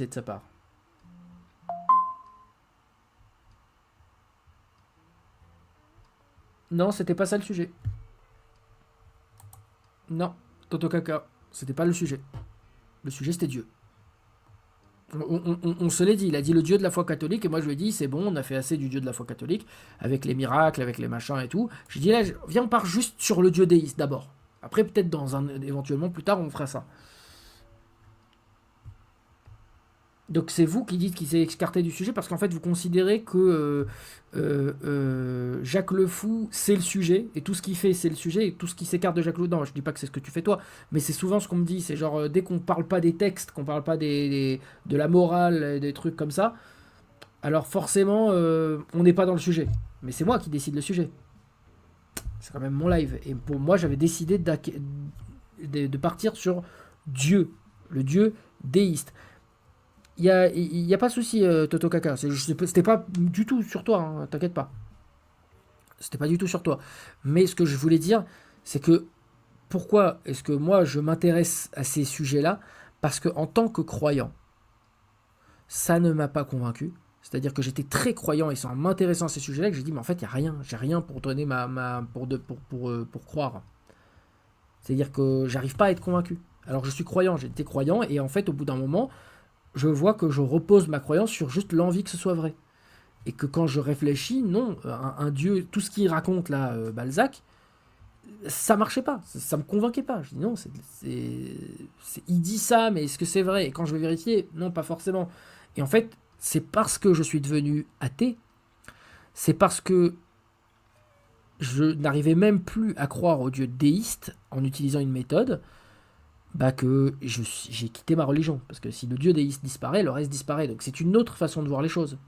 de sa part. Non, c'était pas ça le sujet. Non, Toto Kaka, c'était pas le sujet. Le sujet, c'était Dieu. On se l'est dit, il a dit le Dieu de la foi catholique, et moi je lui ai dit, c'est bon, on a fait assez du Dieu de la foi catholique, avec les miracles, avec les machins et tout. J'ai dit, là, viens, on part juste sur le Dieu déiste d'abord. Après, peut-être éventuellement plus tard, on fera ça. Donc c'est vous qui dites qu'il s'est écarté du sujet parce qu'en fait vous considérez que Jacques le Fou c'est le sujet et tout ce qu'il fait c'est le sujet et tout ce qui s'écarte de Jacques le Fou. Non, je dis pas que c'est ce que tu fais toi, mais c'est souvent ce qu'on me dit. C'est genre dès qu'on parle pas des textes, qu'on parle pas de la morale, des trucs comme ça, alors forcément on n'est pas dans le sujet. Mais c'est moi qui décide le sujet. C'est quand même mon live. Et pour moi j'avais décidé de partir sur Dieu, le Dieu déiste. Il y a pas de souci, Toto Kaka. C'était pas du tout sur toi, hein, t'inquiète pas. C'était pas du tout sur toi. Mais ce que je voulais dire, c'est que pourquoi est-ce que moi je m'intéresse à ces sujets-là? Parce que en tant que croyant, ça ne m'a pas convaincu. C'est-à-dire que j'étais très croyant et c'est en m'intéressant à ces sujets-là que j'ai dit, mais en fait, il n'y a rien. J'ai rien pour donner pour croire. C'est-à-dire que j'arrive pas à être convaincu. Alors je suis croyant, j'étais croyant et en fait, au bout d'un moment, je vois que je repose ma croyance sur juste l'envie que ce soit vrai. Et que quand je réfléchis, non, un dieu, tout ce qu'il raconte là, Balzac, ça marchait pas, ça me convainquait pas. Je dis non, il dit ça, mais est-ce que c'est vrai? Et quand je vais vérifier, non, pas forcément. Et en fait, c'est parce que je suis devenu athée, c'est parce que je n'arrivais même plus à croire au dieu déiste en utilisant une méthode, bah que j'ai quitté ma religion. Parce que si le dieu déiste disparaît, le reste disparaît. Donc c'est une autre façon de voir les choses.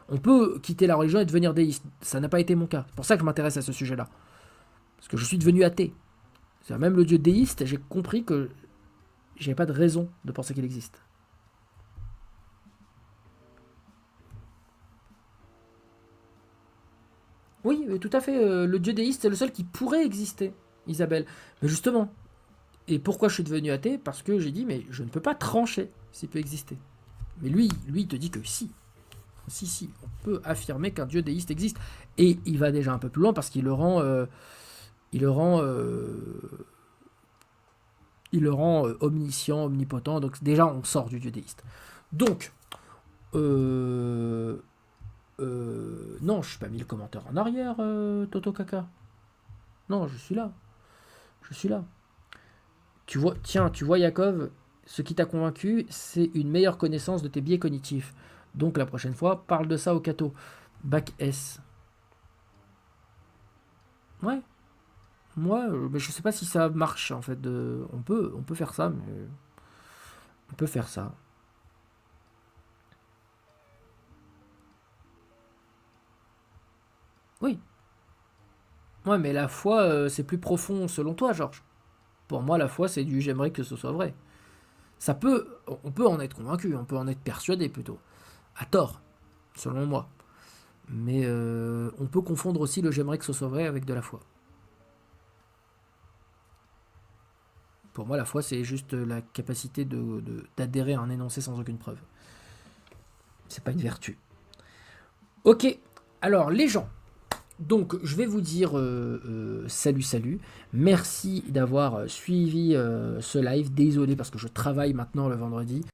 On peut quitter la religion et devenir déiste. Ça n'a pas été mon cas. C'est pour ça que je m'intéresse à ce sujet-là. Parce que je suis devenu athée. C'est-à-dire même le dieu déiste, j'ai compris que j'avais pas de raison de penser qu'il existe. Oui, tout à fait. Le dieu déiste, c'est le seul qui pourrait exister, Isabelle. Mais justement, et pourquoi je suis devenu athée? Parce que j'ai dit, mais je ne peux pas trancher s'il peut exister. Mais lui, il te dit que si. Si, on peut affirmer qu'un dieu déiste existe. Et il va déjà un peu plus loin parce qu'il le rend, il le rend, omniscient, omnipotent. Donc déjà, on sort du dieu déiste. Donc, non, je suis pas mis le commentaire en arrière, Toto Kaka. Non, je suis là. Je suis là. Tu vois, Yakov, ce qui t'a convaincu, c'est une meilleure connaissance de tes biais cognitifs. Donc la prochaine fois, parle de ça au Cato. Bac S. Ouais. Moi, mais je sais pas si ça marche en fait. On peut faire ça, mais on peut faire ça. Oui. Ouais, mais la foi, c'est plus profond selon toi, Georges. Pour moi, la foi, c'est du j'aimerais que ce soit vrai. On peut en être convaincu, on peut en être persuadé plutôt. À tort, selon moi. Mais on peut confondre aussi le j'aimerais que ce soit vrai avec de la foi. Pour moi, la foi, c'est juste la capacité d'adhérer à un énoncé sans aucune preuve. C'est pas une vertu. Ok, alors les gens. Donc, je vais vous dire salut. Merci d'avoir suivi ce live. Désolé parce que je travaille maintenant le vendredi.